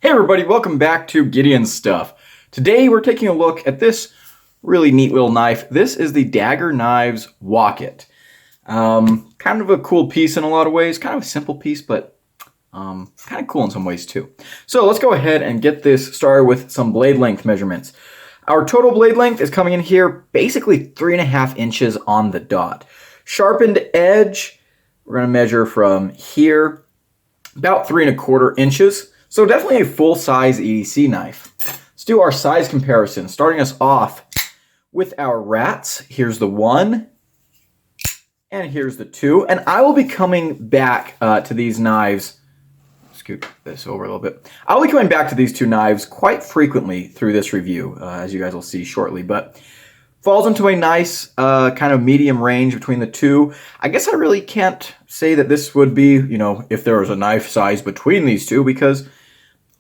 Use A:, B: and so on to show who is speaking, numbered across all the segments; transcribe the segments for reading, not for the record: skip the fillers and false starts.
A: Hey everybody, welcome back to Gideon Stuff. Today we're taking a look at this really neat little knife. This is the Daggerr Knives Wocket. Kind of a cool piece in a lot of ways, kind of a simple piece, but kind of cool in some ways too. So let's go ahead and get this started with some blade length measurements. Our total blade length is coming in here basically 3.5 inches on the dot. Sharpened edge, we're going to measure from here about 3.25 inches. So definitely a full-size EDC knife. Let's do our size comparison, starting us off with our rats. Here's the 1, and here's the 2. And I will be coming back to these knives. Scoot this over a little bit. I'll be coming back to these two knives quite frequently through this review, as you guys will see shortly. But falls into a nice kind of medium range between the two. I guess I really can't say that this would be, if there was a knife size between these two, because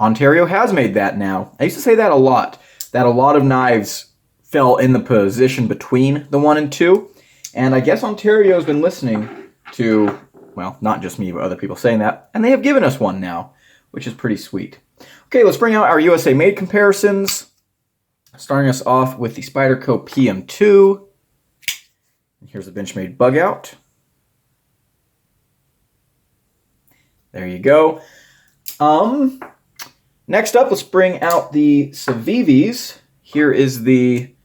A: Ontario has made that now. I used to say that a lot of knives fell in the position between the 1 and 2. And I guess Ontario's been listening to, well, not just me, but other people saying that. And they have given us one now, which is pretty sweet. Okay, let's bring out our USA made comparisons. Starting us off with the Spyderco PM2. Here's the Benchmade bug out. There you go. Next up, let's bring out the Civivis. Here is the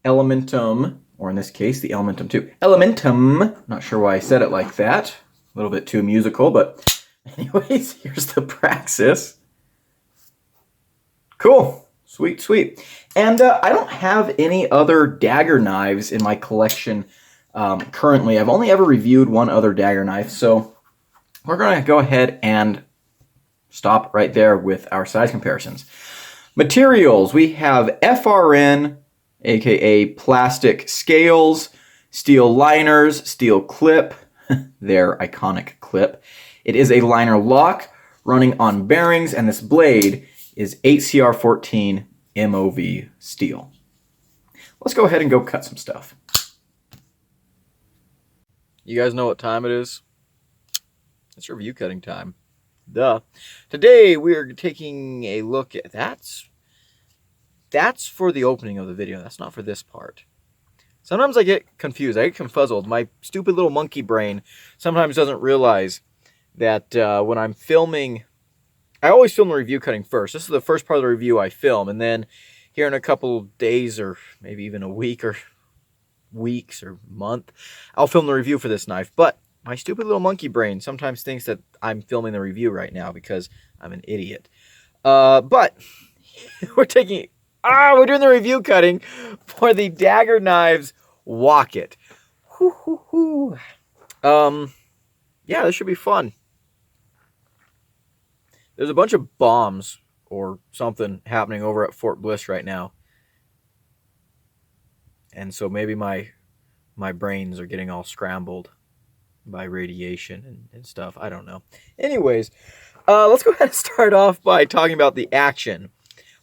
A: Elementum, or in this case, the Elementum 2. Elementum, not sure why I said it like that. A little bit too musical, but anyways, here's the Praxis. Cool. Sweet, sweet. And I don't have any other Daggerr knives in my collection currently. I've only ever reviewed one other Daggerr knife, so we're going to go ahead and stop right there with our size comparisons. Materials, we have FRN, aka plastic scales, steel liners, steel clip, their iconic clip. It is a liner lock running on bearings, and this blade is 8CR14 MOV steel. Let's go ahead and go cut some stuff. You guys know what time it is? It's review cutting time. Duh. Today we are taking a look at that's for the opening of the video. That's not for this part. Sometimes I get confused. I get confuzzled. My stupid little monkey brain sometimes doesn't realize that when I'm filming, I always film the review cutting first. This is the first part of the review I film, and then here in a couple of days or maybe even a week or weeks or month, I'll film the review for this knife. But my stupid little monkey brain sometimes thinks that I'm filming the review right now because I'm an idiot. But we're doing the review cutting for the Daggerr Knives Wocket. Yeah, this should be fun. There's a bunch of bombs or something happening over at Fort Bliss right now. And so maybe my brains are getting all scrambled by radiation and stuff. I don't know. Anyways, let's go ahead and start off by talking about the action.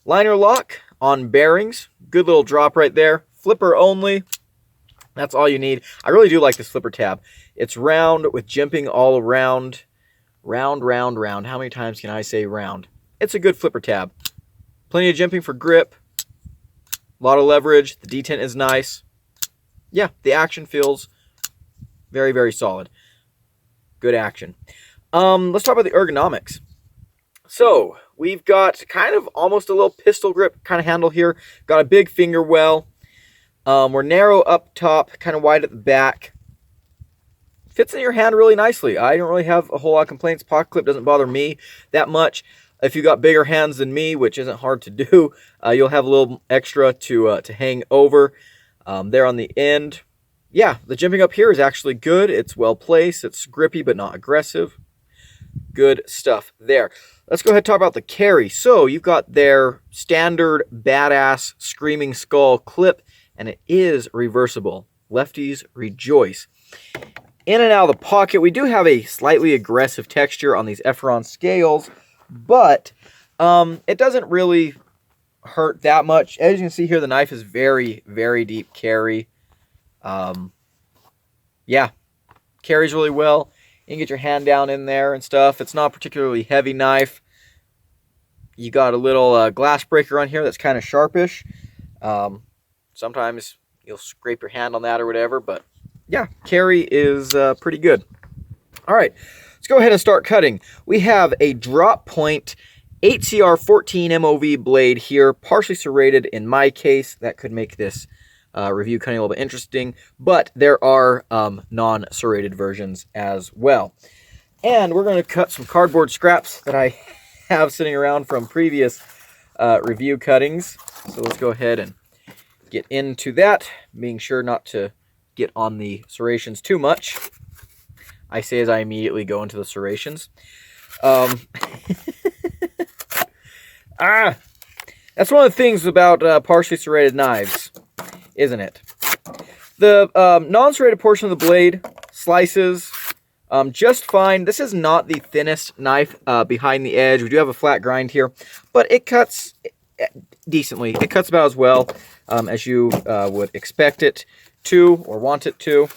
A: Liner lock on bearings. Good little drop right there. Flipper only. That's all you need. I really do like this flipper tab. It's round with jimping all around. Round, round, round. How many times can I say round? It's a good flipper tab. Plenty of jimping for grip. A lot of leverage. The detent is nice. Yeah, the action feels very, very solid. Good action. Let's talk about the ergonomics. So, we've got kind of almost a little pistol grip kind of handle here. Got a big finger well. We're narrow up top, kind of wide at the back. Fits in your hand really nicely. I don't really have a whole lot of complaints. Pocket clip doesn't bother me that much. If you got bigger hands than me, which isn't hard to do, you'll have a little extra to hang over there on the end. Yeah, the jimping up here is actually good. It's well placed. It's grippy but not aggressive. Good stuff there. Let's go ahead and talk about the carry. So you've got their standard badass screaming skull clip, and it is reversible. Lefties rejoice. In and out of the pocket, we do have a slightly aggressive texture on these Efron scales, but it doesn't really hurt that much. As you can see here, the knife is very, very deep carry. Yeah, carries really well. You can get your hand down in there and stuff. It's not a particularly heavy knife. You got a little glass breaker on here that's kind of sharpish. Sometimes you'll scrape your hand on that or whatever, but yeah, carry is pretty good. All right, let's go ahead and start cutting. We have a drop point 8CR 14 MOV blade here, partially serrated in my case. That could make this review cutting a little bit interesting, but there are non-serrated versions as well. And we're going to cut some cardboard scraps that I have sitting around from previous review cuttings. So let's go ahead and get into that, being sure not to get on the serrations too much. I say as I immediately go into the serrations. That's one of the things about partially serrated knives, isn't it? The non-serrated portion of the blade slices just fine. This is not the thinnest knife behind the edge. We do have a flat grind here, but it cuts decently. It cuts about as well as you would expect it to or want it to.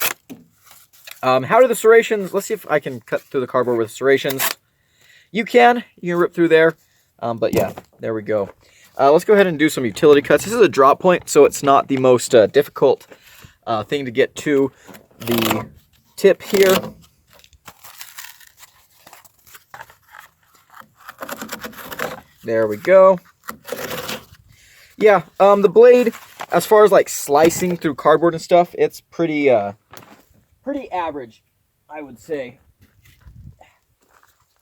A: How do the serrations? Let's see if I can cut through the cardboard with serrations. You can rip through there, but yeah, there we go. Let's go ahead and do some utility cuts. This is a drop point, so it's not the most difficult thing to get to the tip here. There we go. Yeah, the blade, as far as like slicing through cardboard and stuff, it's pretty average, I would say.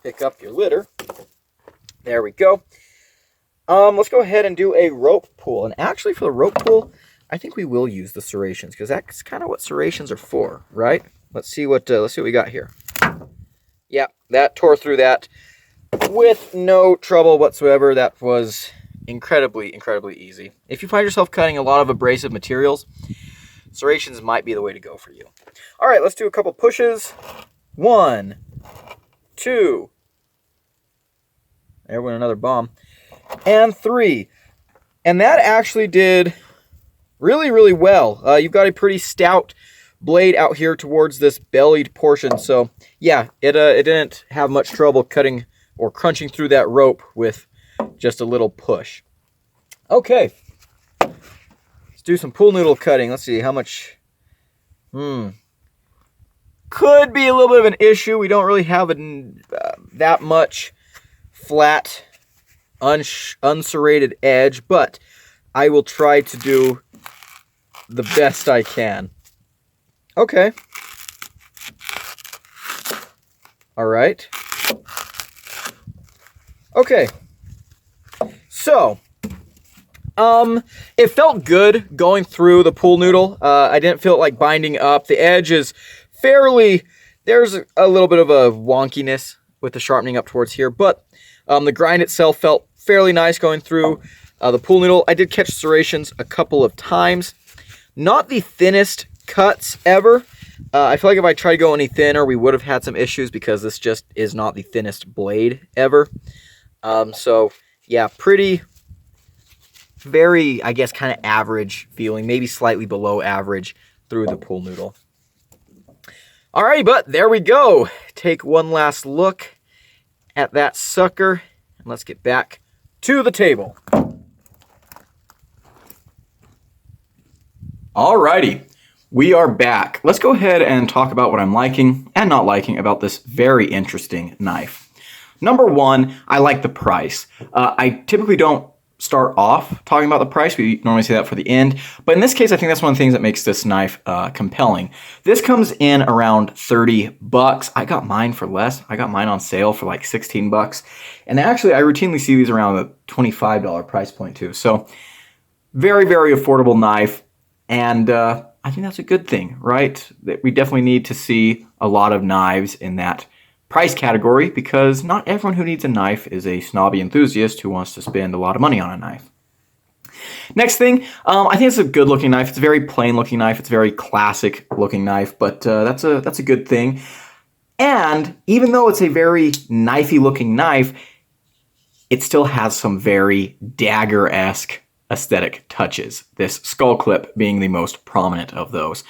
A: Pick up your litter. There we go. Let's go ahead and do a rope pull. And actually, for the rope pull, I think we will use the serrations because that's kind of what serrations are for, right? Let's see what we got here. Yeah, that tore through that with no trouble whatsoever. That was incredibly easy. If you find yourself cutting a lot of abrasive materials, serrations might be the way to go for you. All right, let's do a couple pushes. 1, 2. There went another bomb. And 3. And that actually did really well. You've got a pretty stout blade out here towards this bellied portion. So yeah, it didn't have much trouble cutting or crunching through that rope with just a little push. Okay. Let's do some pool noodle cutting. Let's see how much. Could be a little bit of an issue. We don't really have that much flat, unserrated edge, but I will try to do the best I can. Okay. All right. Okay. So, it felt good going through the pool noodle. I didn't feel it like binding up. The edge is there's a little bit of a wonkiness with the sharpening up towards here, but the grind itself felt fairly nice going through the pool noodle. I did catch serrations a couple of times. Not the thinnest cuts ever. I feel like if I tried to go any thinner, we would have had some issues because this just is not the thinnest blade ever. So yeah, very, I guess, kind of average feeling, maybe slightly below average through the pool noodle. Alrighty, but there we go. Take one last look at that sucker, and let's get back to the table. Alrighty, we are back. Let's go ahead and talk about what I'm liking and not liking about this very interesting knife. Number one, I like the price. I typically don't start off talking about the price. We normally say that for the end. But in this case, I think that's one of the things that makes this knife compelling. This comes in around $30. I got mine for less. I got mine on sale for like $16. And actually, I routinely see these around the $25 price point too. So very affordable knife. And I think that's a good thing, right? We definitely need to see a lot of knives in that price category because not everyone who needs a knife is a snobby enthusiast who wants to spend a lot of money on a knife. Next thing, I think it's a good looking knife. It's a very plain looking knife. It's a very classic looking knife, but that's a good thing. And even though it's a very knifey looking knife, it still has some very Daggerr-esque aesthetic touches, this skull clip being the most prominent of those.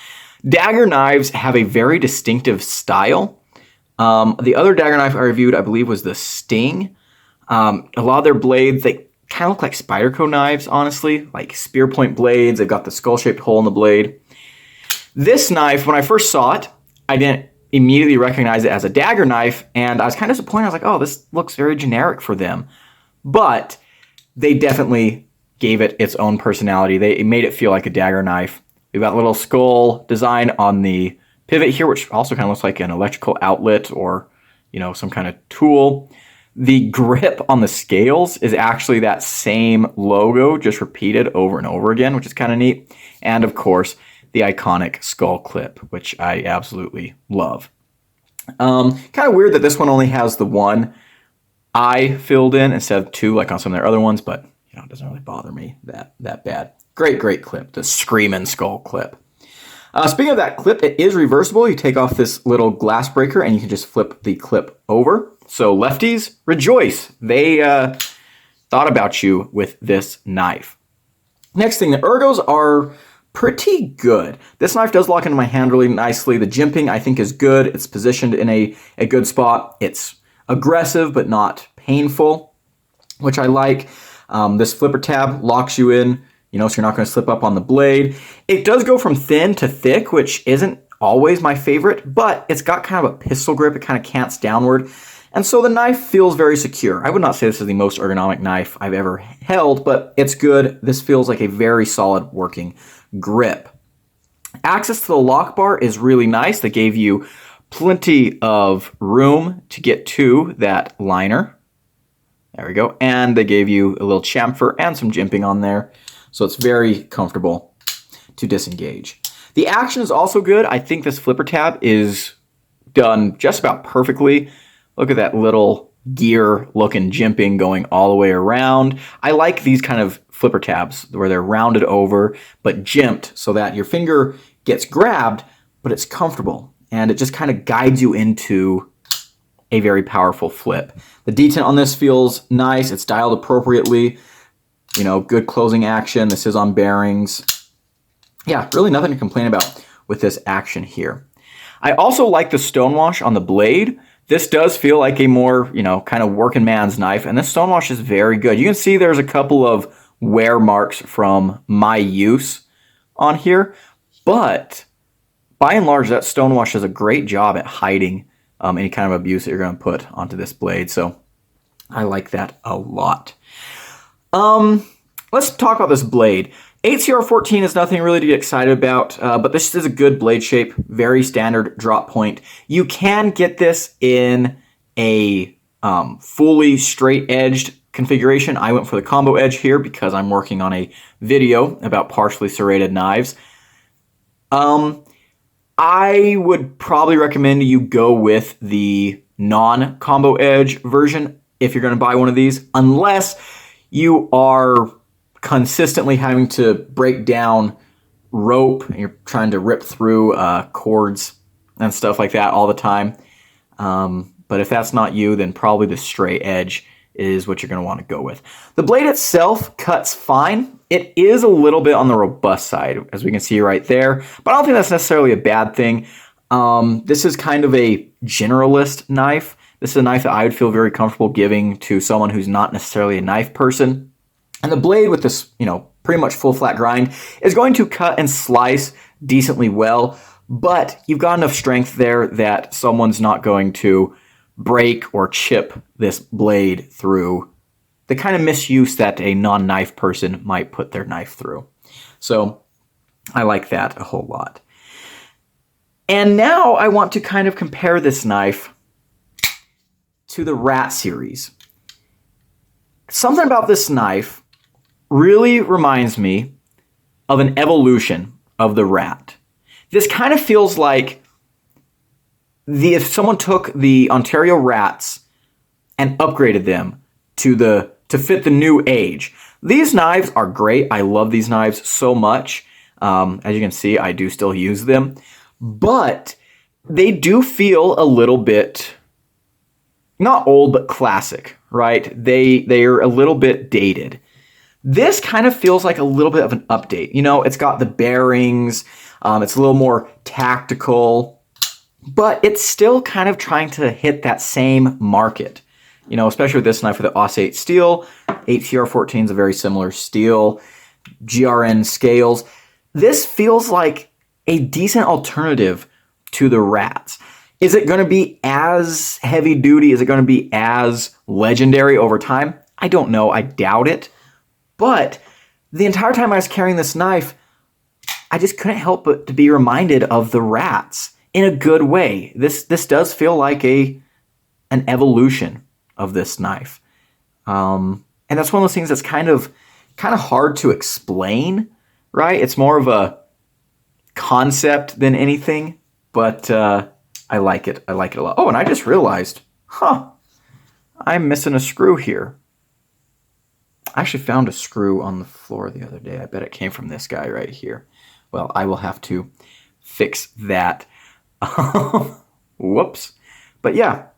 A: Daggerr knives have a very distinctive style. The other Daggerr knife I reviewed, I believe, was the Sting. A lot of their blades, they kind of look like Spyderco knives, honestly, like spear point blades. They've got the skull-shaped hole in the blade. This knife, when I first saw it, I didn't immediately recognize it as a dagger knife, and I was kind of disappointed. I was like, oh, this looks very generic for them. But they definitely gave it its own personality. They made it feel like a dagger knife. We've got a little skull design on the pivot here, which also kind of looks like an electrical outlet or, you know, some kind of tool. The grip on the scales is actually that same logo, just repeated over and over again, which is kind of neat. And of course, the iconic skull clip, which I absolutely love. Kind of weird that this one only has the one eye filled in instead of two like on some of their other ones, but you know, it doesn't really bother me that bad. Great clip, the Screamin' Skull clip. Speaking of that clip, it is reversible. You take off this little glass breaker and you can just flip the clip over. So lefties, rejoice. They thought about you with this knife. Next thing, the ergos are pretty good. This knife does lock into my hand really nicely. The jimping, I think, is good. It's positioned in a good spot. It's aggressive but not painful, which I like. This flipper tab locks you in, you know, so you're not going to slip up on the blade. It does go from thin to thick, which isn't always my favorite, but it's got kind of a pistol grip. It kind of cants downward. And so the knife feels very secure. I would not say this is the most ergonomic knife I've ever held, but it's good. This feels like a very solid working grip. Access to the lock bar is really nice. They gave you plenty of room to get to that liner. There we go. And they gave you a little chamfer and some jimping on there. So it's very comfortable to disengage. The action is also good. I think this flipper tab is done just about perfectly. Look at that little gear looking jimping going all the way around. I like these kind of flipper tabs where they're rounded over but jimped so that your finger gets grabbed but it's comfortable and it just kind of guides you into a very powerful flip. The detent on this feels nice. It's dialed appropriately. You know, good closing action. This is on bearings. Yeah, really nothing to complain about with this action here. I also like the stonewash on the blade. This does feel like a more, you know, kind of working man's knife, and this stonewash is very good. You can see there's a couple of wear marks from my use on here, but by and large, that stonewash does a great job at hiding any kind of abuse that you're going to put onto this blade, so I like that a lot. Let's talk about this blade. 8CR14 is nothing really to get excited about, but this is a good blade shape, very standard drop point. You can get this in a fully straight-edged configuration. I went for the combo edge here because I'm working on a video about partially serrated knives. I would probably recommend you go with the non-combo edge version if you're going to buy one of these, unless you are consistently having to break down rope and you're trying to rip through cords and stuff like that all the time. But if that's not you, then probably the straight edge is what you're going to want to go with. The blade itself cuts fine. It is a little bit on the robust side, as we can see right there, but I don't think that's necessarily a bad thing. This is kind of a generalist knife. This is a knife that I would feel very comfortable giving to someone who's not necessarily a knife person. And the blade with this, you know, pretty much full flat grind is going to cut and slice decently well, but you've got enough strength there that someone's not going to break or chip this blade through the kind of misuse that a non-knife person might put their knife through. So I like that a whole lot. And now I want to kind of compare this knife to the Rat series. Something about this knife really reminds me of an evolution of the Rat. This kind of feels like if someone took the Ontario Rats and upgraded them to fit the new age. These knives are great. I love these knives so much. As you can see, I do still use them, but they do feel a little bit not old, but classic, right? They are a little bit dated. This kind of feels like a little bit of an update. You know, it's got the bearings. It's a little more tactical, but it's still kind of trying to hit that same market. You know, especially with this knife with the AUS-8 steel. ATR-14 is a very similar steel. GRN scales. This feels like a decent alternative to the Rats. Is it going to be as heavy duty? Is it going to be as legendary over time? I don't know. I doubt it. But the entire time I was carrying this knife, I just couldn't help but to be reminded of the Rats in a good way. This does feel like an evolution of this knife. And that's one of those things that's kind of hard to explain, right? It's more of a concept than anything, but I like it. I like it a lot. Oh, and I just realized, I'm missing a screw here. I actually found a screw on the floor the other day. I bet it came from this guy right here. Well, I will have to fix that. Whoops. But yeah,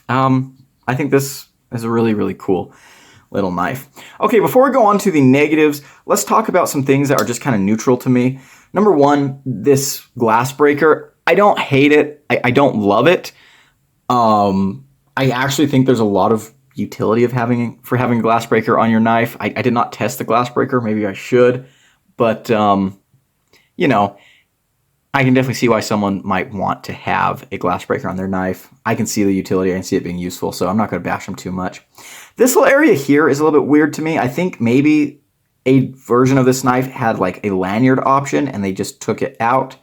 A: I think this is a really, really cool little knife. Okay, before we go on to the negatives, let's talk about some things that are just kind of neutral to me. Number one, this glass breaker. I don't hate it. I don't love it. I actually think there's a lot of utility of having a glass breaker on your knife. I did not test the glass breaker. Maybe I should. But, you know, I can definitely see why someone might want to have a glass breaker on their knife. I can see the utility. I can see it being useful, so I'm not going to bash them too much. This little area here is a little bit weird to me. I think maybe a version of this knife had like a lanyard option and they just took it out.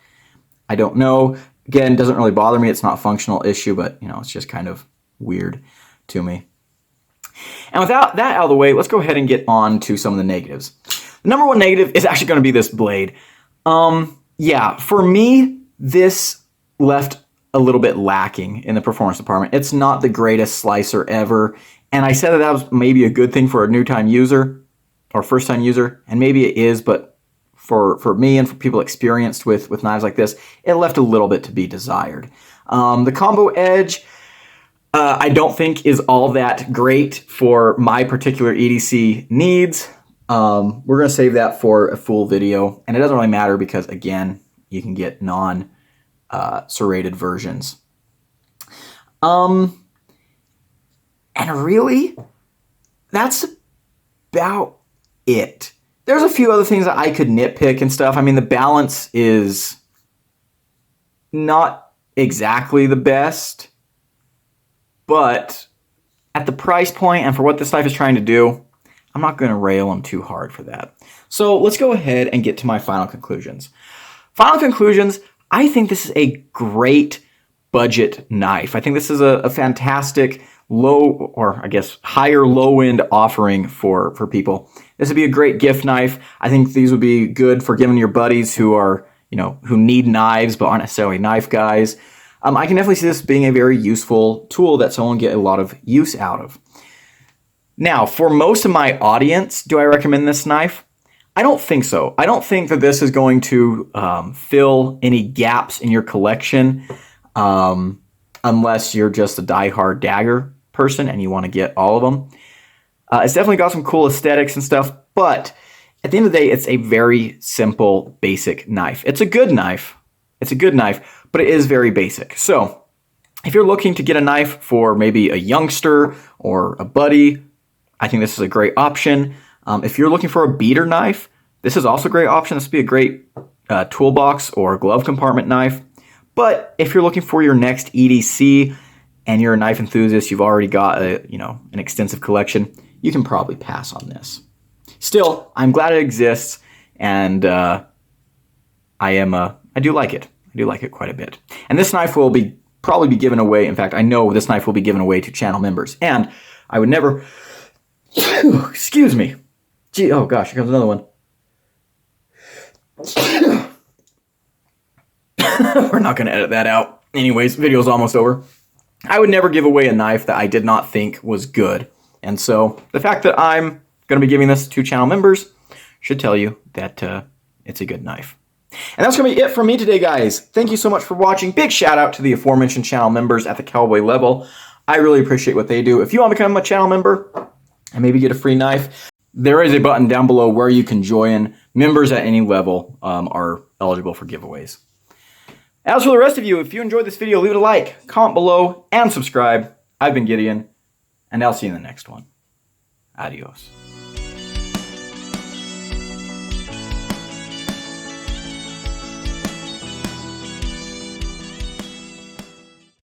A: I don't know. Again, it doesn't really bother me. It's not a functional issue, but you know, it's just kind of weird to me. And without that out of the way, let's go ahead and get on to some of the negatives. The number one negative is actually going to be this blade. Yeah, for me, this left a little bit lacking in the performance department. It's not the greatest slicer ever. And I said that was maybe a good thing for a new-time user or first-time user, and maybe it is, but for me and for people experienced with knives like this, it left a little bit to be desired. The combo edge, I don't think is all that great for my particular EDC needs. We're going to save that for a full video, and it doesn't really matter because, again, you can get non-serrated versions. And really, that's about it. There's a few other things that I could nitpick and stuff. I mean, the balance is not exactly the best, but at the price point and for what this knife is trying to do, I'm not going to rail them too hard for that. So let's go ahead and get to my final conclusions. Final conclusions, I think this is a great budget knife. I think this is a fantastic low, or I guess higher low-end offering for people. This would be a great gift knife. I think these would be good for giving your buddies who are, you know, who need knives but aren't necessarily knife guys. I can definitely see this being a very useful tool that someone get a lot of use out of. Now, for most of my audience, do I recommend this knife? I don't think so. I don't think that this is going to fill any gaps in your collection unless you're just a diehard Daggerr person and you want to get all of them. It's definitely got some cool aesthetics and stuff, but at the end of the day, it's a very simple, basic knife. It's a good knife. It's a good knife, but it is very basic. So if you're looking to get a knife for maybe a youngster or a buddy, I think this is a great option. If you're looking for a beater knife, this is also a great option. This would be a great toolbox or glove compartment knife. But if you're looking for your next EDC and you're a knife enthusiast, you've already got an extensive collection, you can probably pass on this. Still, I'm glad it exists, and I do like it. I do like it quite a bit. And this knife will probably be given away. In fact, I know this knife will be given away to channel members. And I would never... Excuse me. Gee, oh gosh, here comes another one. We're not going to edit that out. Anyways, video's almost over. I would never give away a knife that I did not think was good. And so the fact that I'm going to be giving this to channel members should tell you that it's a good knife. And that's going to be it from me today, guys. Thank you so much for watching. Big shout out to the aforementioned channel members at the Cowboy level. I really appreciate what they do. If you want to become a channel member and maybe get a free knife, there is a button down below where you can join. Members at any level are eligible for giveaways. As for the rest of you, if you enjoyed this video, leave it a like, comment below, and subscribe. I've been Gideon.
B: and I'll see you in the next one. Adios.